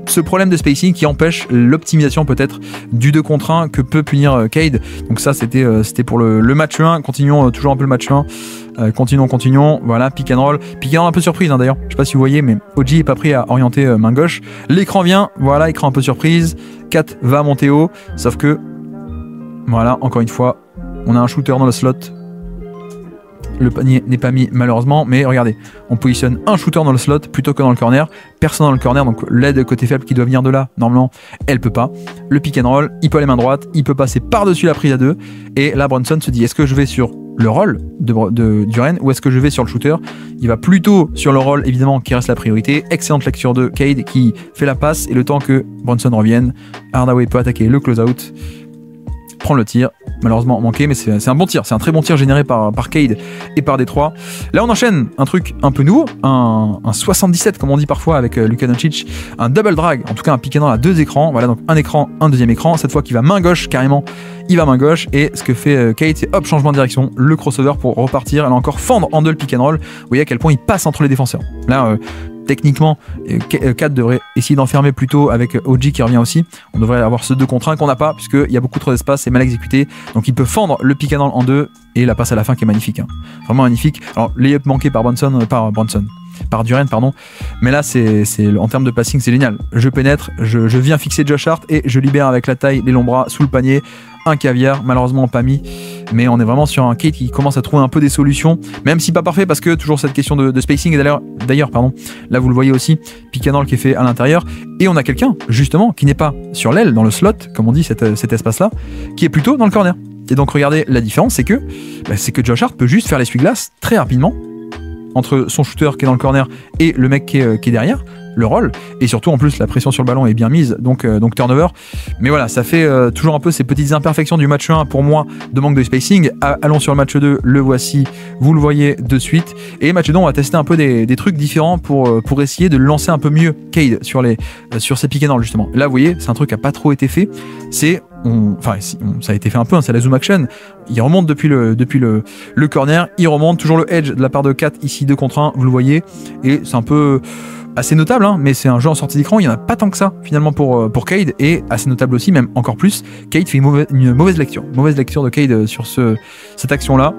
ce problème de spacing qui empêche l'optimisation peut-être du 2 contre 1 que peut punir Cade. Donc ça, c'était pour le match 1. Continuons toujours un peu le match 1. Continuons. Voilà, pick and roll. Pick and roll un peu surprise d'ailleurs. Je sais pas si vous voyez, mais OG est pas pris à orienter main gauche. L'écran vient. Voilà, écran un peu surprise. Kat va monter haut. Sauf que, voilà, encore une fois, on a un shooter dans le slot. Le panier n'est pas mis malheureusement, mais regardez, on positionne un shooter dans le slot plutôt que dans le corner. Personne dans le corner, donc l'aide côté faible qui doit venir de là, normalement, elle peut pas. Le pick and roll, il peut aller main droite, il peut passer par-dessus la prise à 2. Et là, Brunson se dit, est-ce que je vais sur le roll de Duren ou est-ce que je vais sur le shooter? Il va plutôt sur le roll, évidemment, qui reste la priorité. Excellente lecture de Cade qui fait la passe et le temps que Brunson revienne, Hardaway peut attaquer le close-out. Prendre le tir, malheureusement manqué, mais c'est un bon tir, c'est un très bon tir généré par Cade et par Détroit. Là on enchaîne un truc un peu nouveau, un 77 comme on dit parfois avec Luka Doncic, un double drag, en tout cas un pick and roll à 2 écrans, voilà donc un écran, un deuxième écran, cette fois qui va main gauche carrément, il va main gauche et ce que fait Cade c'est hop, changement de direction, le crossover pour repartir, elle a encore fendre en 2 le pick and roll, vous voyez à quel point il passe entre les défenseurs. Là techniquement, Kat devrait essayer d'enfermer plutôt avec OG qui revient aussi. On devrait avoir ce 2 contre 1 qu'on n'a pas, puisqu'il y a beaucoup trop d'espace, c'est mal exécuté. Donc il peut fendre le pick and roll en 2 et la passe à la fin qui est magnifique. Hein. Vraiment magnifique. Alors, layup manqué par Duren, pardon. Mais là, c'est en termes de passing, c'est génial. Je pénètre, je viens fixer Josh Hart et je libère avec la taille les longs bras sous le panier. Un caviar, malheureusement pas mis, mais on est vraiment sur un Cade qui commence à trouver un peu des solutions, même si pas parfait parce que toujours cette question de spacing, et d'ailleurs, là vous le voyez aussi, pick and roll qui est fait à l'intérieur, et on a quelqu'un justement qui n'est pas sur l'aile, dans le slot, comme on dit cet espace-là, qui est plutôt dans le corner. Et donc regardez, la différence c'est que Josh Hart peut juste faire l'essuie-glace très rapidement, entre son shooter qui est dans le corner et le mec qui est derrière, le roll, et surtout en plus la pression sur le ballon est bien mise, donc turnover. Mais voilà, ça fait toujours un peu ces petites imperfections du match 1 pour moi de manque de spacing. Allons sur le match 2, le voici, vous le voyez de suite. Et match 2, on va tester un peu des trucs différents pour essayer de lancer un peu mieux Cade sur ces pick and roll justement. Là vous voyez, c'est un truc qui n'a pas trop été fait, ça a été fait un peu, hein, c'est la zoom action. Il remonte depuis le corner, il remonte, toujours le edge de la part de 4 ici 2 contre 1, vous le voyez, et c'est un peu assez notable, hein, mais c'est un jeu en sortie d'écran, il n'y en a pas tant que ça finalement pour Cade, et assez notable aussi, même encore plus, Cade fait une mauvaise lecture de Cade sur cette action-là.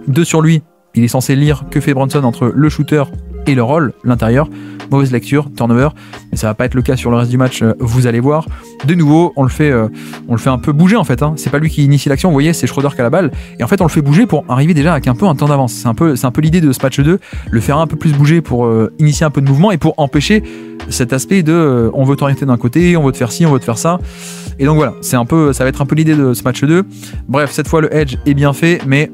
2 sur lui, il est censé lire que fait Brunson entre le shooter et le roll, l'intérieur. Mauvaise lecture, turnover, mais ça va pas être le cas sur le reste du match, vous allez voir. De nouveau, on le fait un peu bouger en fait, hein. C'est pas lui qui initie l'action, vous voyez, c'est Schroeder qui a la balle, et en fait on le fait bouger pour arriver déjà avec un peu un temps d'avance. C'est un peu l'idée de ce match 2, le faire un peu plus bouger pour initier un peu de mouvement et pour empêcher cet aspect de on veut t'orienter d'un côté, on veut te faire ci, on veut te faire ça. Et donc voilà, ça va être un peu l'idée de ce match 2. Bref, cette fois le edge est bien fait, mais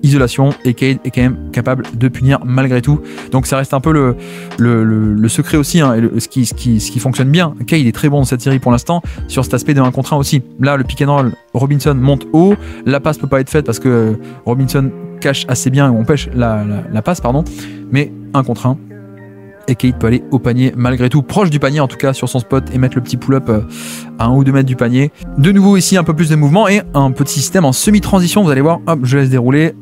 isolation, et Cade est quand même capable de punir malgré tout. Donc ça reste un peu le secret aussi, hein, et ce qui fonctionne bien. Cade est très bon dans cette série pour l'instant, sur cet aspect de 1 contre 1 aussi. Là, le pick and roll, Robinson monte haut, la passe peut pas être faite parce que Robinson cache assez bien, ou empêche la passe, pardon, mais 1 contre 1. Et Cade peut aller au panier malgré tout, proche du panier en tout cas sur son spot, et mettre le petit pull-up à 1 ou 2 mètres du panier. De nouveau ici un peu plus de mouvement et un petit système en semi-transition, vous allez voir, hop, je laisse dérouler,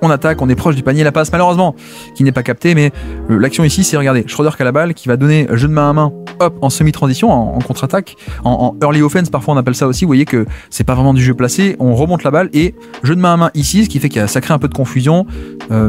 on attaque, on est proche du panier, la passe malheureusement qui n'est pas captée, mais l'action ici c'est, regardez, Schroeder qui a la balle, qui va donner jeu de main à main, hop, en semi-transition, en contre-attaque, en early offense, parfois on appelle ça aussi. Vous voyez que c'est pas vraiment du jeu placé. On remonte la balle et jeu de main à main ici, ce qui fait que ça crée un peu de confusion.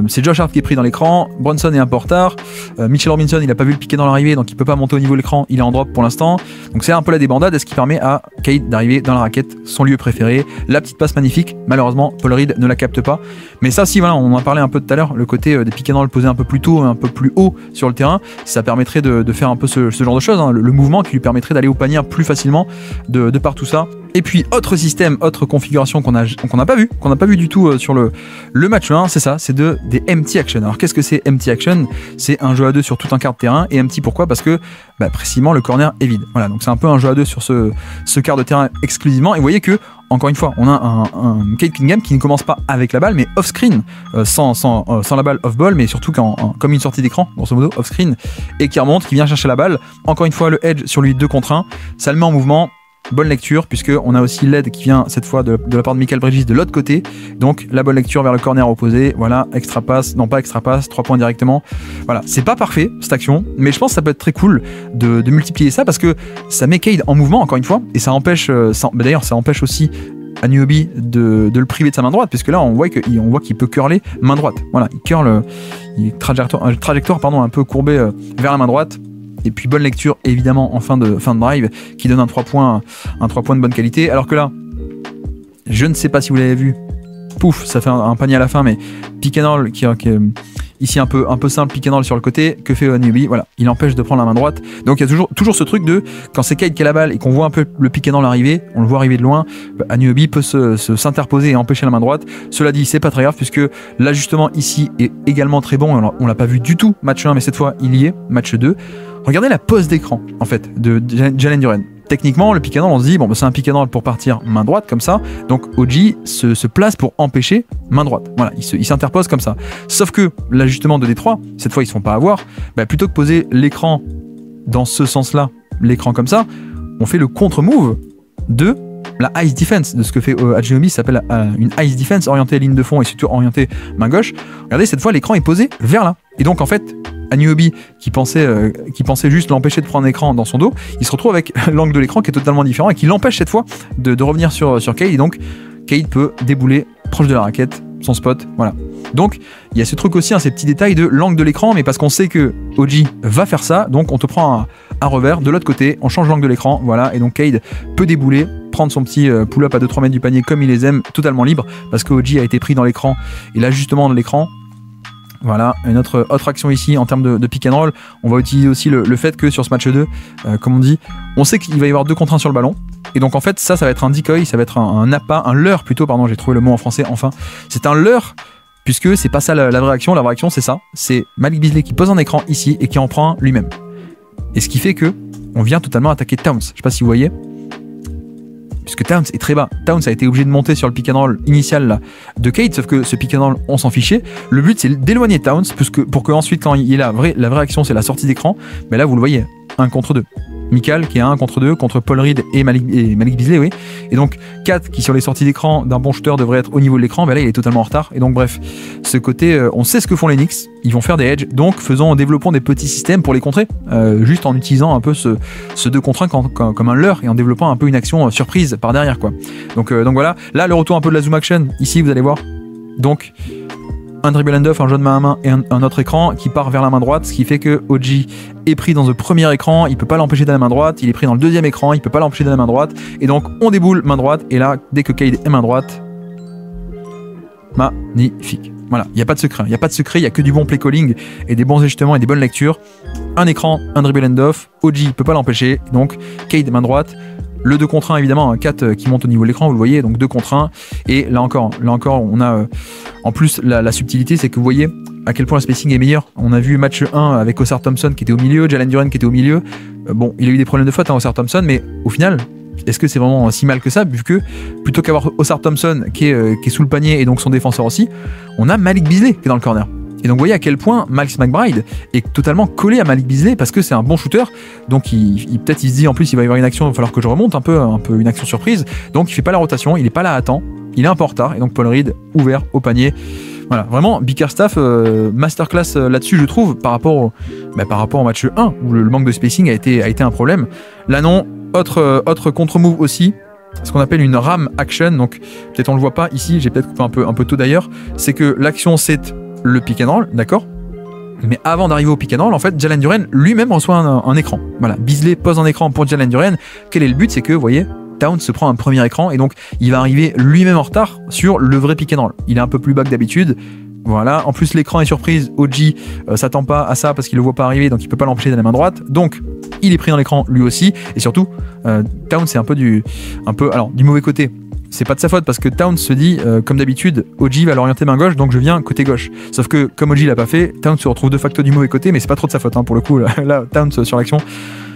C'est Josh Hart qui est pris dans l'écran. Brunson est un peu en retard. Mitchell Robinson, il a pas vu le piqué dans l'arrivée, donc il peut pas monter au niveau de l'écran. Il est en drop pour l'instant. Donc c'est un peu la débandade, ce qui permet à Cade d'arriver dans la raquette, son lieu préféré. La petite passe magnifique. Malheureusement, Paul Reed ne la capte pas. Mais ça, si voilà, on en parlait un peu tout à l'heure, le côté des pick and roll posé un peu plus tôt, un peu plus haut sur le terrain, ça permettrait de faire un peu ce genre de choses, hein, le mouvement qui lui permettrait d'aller au panier plus facilement de par tout ça. Et puis autre système, autre configuration qu'on n'a pas vu du tout sur le match 1, c'est ça, c'est des empty action. Alors qu'est-ce que c'est empty action? C'est un jeu à 2 sur tout un quart de terrain. Et empty pourquoi? Parce que précisément le corner est vide. Voilà, donc c'est un peu un jeu à 2 sur ce quart de terrain exclusivement. Et vous voyez que encore une fois, on a un Cade Cunningham qui ne commence pas avec la balle, mais off-screen, sans la balle off-ball, mais surtout comme une sortie d'écran, grosso modo, off-screen, et qui remonte, qui vient chercher la balle. Encore une fois, le edge sur lui 2 contre 1, ça le met en mouvement. Bonne lecture, puisqu'on a aussi l'aide qui vient cette fois de la part de Mikal Bridges de l'autre côté. Donc la bonne lecture vers le corner opposé. Voilà, extra passe, non pas extra passe, 3 points directement. Voilà, c'est pas parfait cette action, mais je pense que ça peut être très cool de multiplier ça parce que ça met Cade en mouvement encore une fois et ça empêche, d'ailleurs ça empêche aussi Anunoby de le priver de sa main droite, puisque là on voit qu'il peut curler main droite. Voilà, il curle, trajectoire un peu courbée vers la main droite. Et puis bonne lecture évidemment en fin de drive qui donne un 3 points de bonne qualité. Alors que là, je ne sais pas si vous l'avez vu, pouf, ça fait un panier à la fin, mais pick and roll qui est ici un peu simple, pick and roll sur le côté, que fait Anunoby? Voilà, il empêche de prendre la main droite. Donc il y a toujours ce truc de quand c'est Cade qui a la balle et qu'on voit un peu le pick and roll arriver, on le voit arriver de loin, Anunoby peut s'interposer et empêcher la main droite. Cela dit, c'est pas très grave puisque l'ajustement ici est également très bon. On l'a pas vu du tout match 1, mais cette fois il y est, match 2. Regardez la pose d'écran en fait de Jalen Duren. Techniquement, le pick and roll, on se dit c'est un pick and roll pour partir main droite comme ça. Donc OG se place pour empêcher main droite. Voilà, il s'interpose comme ça. Sauf que l'ajustement de Détroit, cette fois ils se font pas avoir. Plutôt que poser l'écran dans ce sens-là, l'écran comme ça, on fait le contre-move de la ice defense, de ce que fait Anunoby, ça s'appelle une ice defense orientée ligne de fond et surtout orientée main gauche. Regardez, cette fois l'écran est posé vers là. Et donc en fait, Anunoby qui pensait juste l'empêcher de prendre l'écran dans son dos, il se retrouve avec l'angle de l'écran qui est totalement différent et qui l'empêche cette fois de revenir sur Cade. Et donc Cade peut débouler proche de la raquette, son spot, voilà. Donc il y a ce truc aussi, ces petits détails de l'angle de l'écran, mais parce qu'on sait que OG va faire ça, donc on te prend un revers de l'autre côté, on change l'angle de l'écran, voilà, et donc Cade peut débouler, prendre son petit pull-up à 2-3 mètres du panier comme il les aime, totalement libre, parce que OG a été pris dans l'écran, et l'ajustement de l'écran. Voilà, une autre action ici en termes de pick and roll. On va utiliser aussi le fait que sur ce match 2, comme on dit, on sait qu'il va y avoir 2 contre 1 sur le ballon. Et donc en fait, ça va être un decoy, ça va être un appât, un leurre plutôt, pardon, j'ai trouvé le mot en français enfin. C'est un leurre, puisque c'est pas ça la vraie action. La vraie action, c'est ça. C'est Malik Beasley qui pose un écran ici et qui en prend un lui-même. Et ce qui fait que on vient totalement attaquer Towns. Je sais pas si vous voyez. Puisque Towns est très bas. Towns a été obligé de monter sur le pick and roll initial là, de Cade, sauf que ce pick and roll, on s'en fichait. Le but, c'est d'éloigner Towns, pour que ensuite, quand il est là, la vraie action, c'est la sortie d'écran. Mais là, vous le voyez, 1 contre 2. Mikal qui est à 1 contre 2 contre Paul Reed et Malik Beasley, oui. Et donc, Kat qui sur les sorties d'écran d'un bon shooter devrait être au niveau de l'écran, là, il est totalement en retard. Et donc, bref, ce côté, on sait ce que font les Knicks. Ils vont faire des edges, donc développons des petits systèmes pour les contrer, juste en utilisant un peu ce 2 contre 1 comme un leurre et en développant un peu une action surprise par derrière, quoi. Donc voilà, là le retour un peu de la zoom action, ici vous allez voir, donc un dribble hand-off, un jeu de main à main et un autre écran qui part vers la main droite, ce qui fait que OG est pris dans le premier écran, il peut pas l'empêcher d'aller à la main droite, il est pris dans le deuxième écran, il peut pas l'empêcher d'aller à la main droite, et donc on déboule main droite, et là, dès que Cade est main droite, magnifique. Voilà, il n'y a pas de secret, il n'y a que du bon play calling et des bons ajustements et des bonnes lectures. Un écran, un dribble end-off, OG peut pas l'empêcher, donc Cade main droite. Le 2 contre 1 évidemment, un 4 qui monte au niveau de l'écran, vous le voyez, donc 2 contre 1. Et là encore on a en plus la subtilité, c'est que vous voyez à quel point le spacing est meilleur. On a vu match 1 avec Ausar Thompson qui était au milieu, Jalen Duren qui était au milieu. Bon, il a eu des problèmes de faute, Ausar Thompson, mais au final, est-ce que c'est vraiment si mal que ça, vu que plutôt qu'avoir Ausar Thompson qui est sous le panier et donc son défenseur aussi, on a Malik Beasley qui est dans le corner. Et donc vous voyez à quel point Miles McBride est totalement collé à Malik Beasley parce que c'est un bon shooter. Donc peut-être il se dit en plus il va y avoir une action, il va falloir que je remonte un peu une action surprise. Donc il fait pas la rotation, il est pas là à temps, il est un peu en retard. Et donc Paul Reed ouvert au panier. Voilà, vraiment, Bickerstaff, masterclass là-dessus, je trouve, par rapport au match 1, où le manque de spacing a été un problème. Là non, autre contre-move aussi, ce qu'on appelle une ram action, donc peut-être on le voit pas ici, j'ai peut-être coupé un peu tôt d'ailleurs, c'est que l'action c'est le pick and roll, d'accord? Mais avant d'arriver au pick and roll, en fait, Jalen Duren lui-même reçoit un écran. Voilà, Beasley pose un écran pour Jalen Duren. Quel est le but? C'est que, vous voyez, Towns se prend un premier écran et donc il va arriver lui-même en retard sur le vrai pick and roll. Il est un peu plus bas que d'habitude. Voilà, en plus l'écran est surprise, OG s'attend pas à ça parce qu'il le voit pas arriver, donc il peut pas l'empêcher de la main droite. Donc il est pris dans l'écran lui aussi, et surtout Towns c'est un peu du mauvais côté. C'est pas de sa faute parce que Towns se dit comme d'habitude OG va l'orienter main gauche, donc je viens côté gauche. Sauf que comme OG l'a pas fait, Towns se retrouve de facto du mauvais côté, mais c'est pas trop de sa faute pour le coup là Towns sur l'action.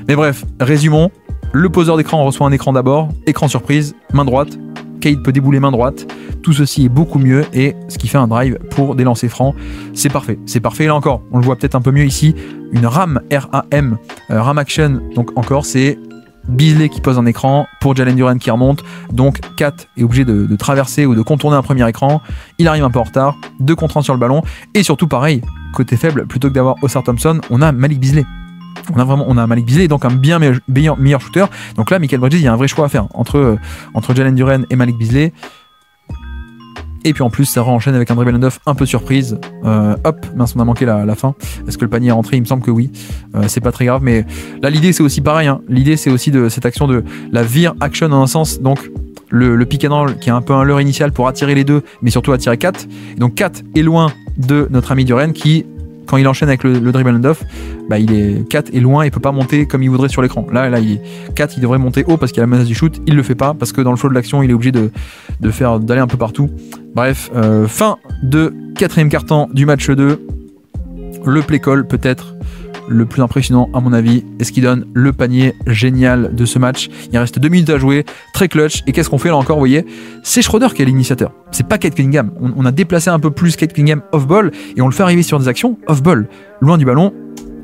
Mais bref, résumons, le poseur d'écran reçoit un écran d'abord, écran surprise, main droite. Cade peut débouler main droite, tout ceci est beaucoup mieux et ce qui fait un drive pour des lancers francs, c'est parfait. C'est parfait, là encore, on le voit peut-être un peu mieux ici, une RAM, R-A-M, RAM action, donc encore c'est Beasley qui pose un écran pour Jalen Duren qui remonte, donc Kat est obligé de traverser ou de contourner un premier écran, il arrive un peu en retard, 2 contre 1 sur le ballon, et surtout pareil, côté faible, plutôt que d'avoir Ausar Thompson, on a Malik Beasley. On a Malik Beasley, donc un bien meilleur shooter. Donc là, Mikal Bridges, il y a un vrai choix à faire entre Jalen Duren et Malik Beasley. Et puis en plus, ça enchaîne avec un dribble hand-off un peu surprise. Mince, on a manqué la fin. Est-ce que le panier est rentré? Il me semble que oui. C'est pas très grave, mais là, l'idée, c'est aussi pareil. L'idée, c'est aussi de cette action de la veer action en un sens. Donc, le pick and roll qui est un peu un leurre initial pour attirer les deux, mais surtout attirer Kat. Donc, Kat est loin de notre ami Duren qui, quand il enchaîne avec le dribble hand-off, Kat est loin et peut pas monter comme il voudrait sur l'écran. Là, Kat, il devrait monter haut parce qu'il y a la menace du shoot. Il le fait pas parce que dans le flow de l'action, il est obligé d'aller un peu partout. Bref, fin de 4e quart-temps du match 2. Le play call peut-être le plus impressionnant à mon avis, et ce qui donne le panier génial de ce match. Il reste 2 minutes à jouer, très clutch, et qu'est-ce qu'on fait là encore, vous voyez? C'est Schroeder qui est l'initiateur, c'est pas Cade Cunningham. On a déplacé un peu plus Cade Cunningham off-ball, et on le fait arriver sur des actions off-ball, loin du ballon,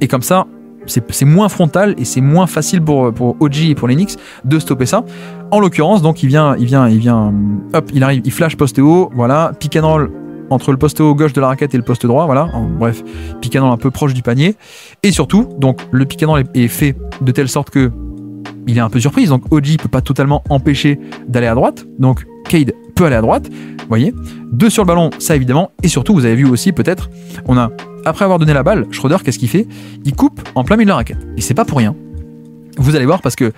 et comme ça, c'est moins frontal, et c'est moins facile pour OG et pour les Knicks de stopper ça. En l'occurrence, donc il arrive, il flash poste haut, voilà, pick and roll, entre le poste haut gauche de la raquette et le poste droit, voilà, bref, pick and roll un peu proche du panier, et surtout, donc le pick and roll est fait de telle sorte que il est un peu surprise, donc OG peut pas totalement empêcher d'aller à droite, donc Cade peut aller à droite, vous voyez, 2 sur le ballon, ça évidemment, et surtout, vous avez vu aussi peut-être, après avoir donné la balle, Schroeder, qu'est-ce qu'il fait? Il coupe en plein milieu de la raquette, et c'est pas pour rien, vous allez voir, parce que,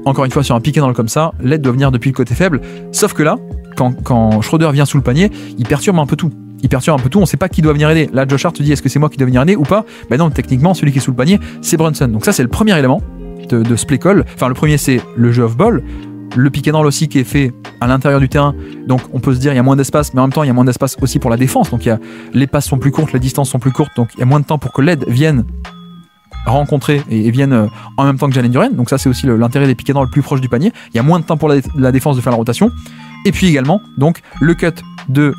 encore une fois, sur un pick and roll comme ça, l'aide doit venir depuis le côté faible, sauf que là, quand Schroeder vient sous le panier, il perturbe un peu tout. On ne sait pas qui doit venir aider. Là, Josh Hart se dit, est-ce que c'est moi qui dois venir aider ou pas? Ben non, techniquement, celui qui est sous le panier, c'est Brunson. Donc ça, c'est le premier élément de ce play call. Enfin, le premier, c'est le jeu off-ball. Le pick and roll aussi qui est fait à l'intérieur du terrain. Donc on peut se dire, il y a moins d'espace, mais en même temps, il y a moins d'espace aussi pour la défense. Donc les passes sont plus courtes, les distances sont plus courtes. Donc il y a moins de temps pour que l'aide vienne rencontrer et viennent en même temps que Jalen Duren. Donc ça, c'est aussi l'intérêt des pick and roll plus proche du panier. Il y a moins de temps pour la défense de faire la rotation. Et puis également, donc, le cut de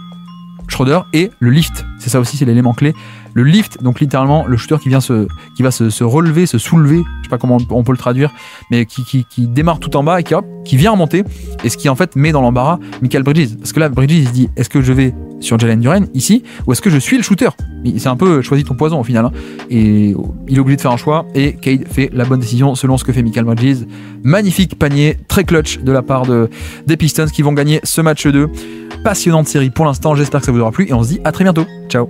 Schroeder et le lift. C'est ça aussi, c'est l'élément clé. Le lift, donc littéralement, le shooter qui va se relever, se soulever, je sais pas comment on peut le traduire, mais qui démarre tout en bas et qui vient remonter, et ce qui en fait met dans l'embarras Mikal Bridges. Parce que là, Bridges, il se dit, est-ce que je vais sur Jalen Duren ici, ou est-ce que je suis le shooter? C'est un peu choisi ton poison au final, et il est obligé de faire un choix, et Cade fait la bonne décision selon ce que fait Mikal Bridges. Magnifique panier, très clutch de la part des Pistons qui vont gagner ce match 2. Passionnante série pour l'instant, j'espère que ça vous aura plu, et on se dit à très bientôt. Ciao.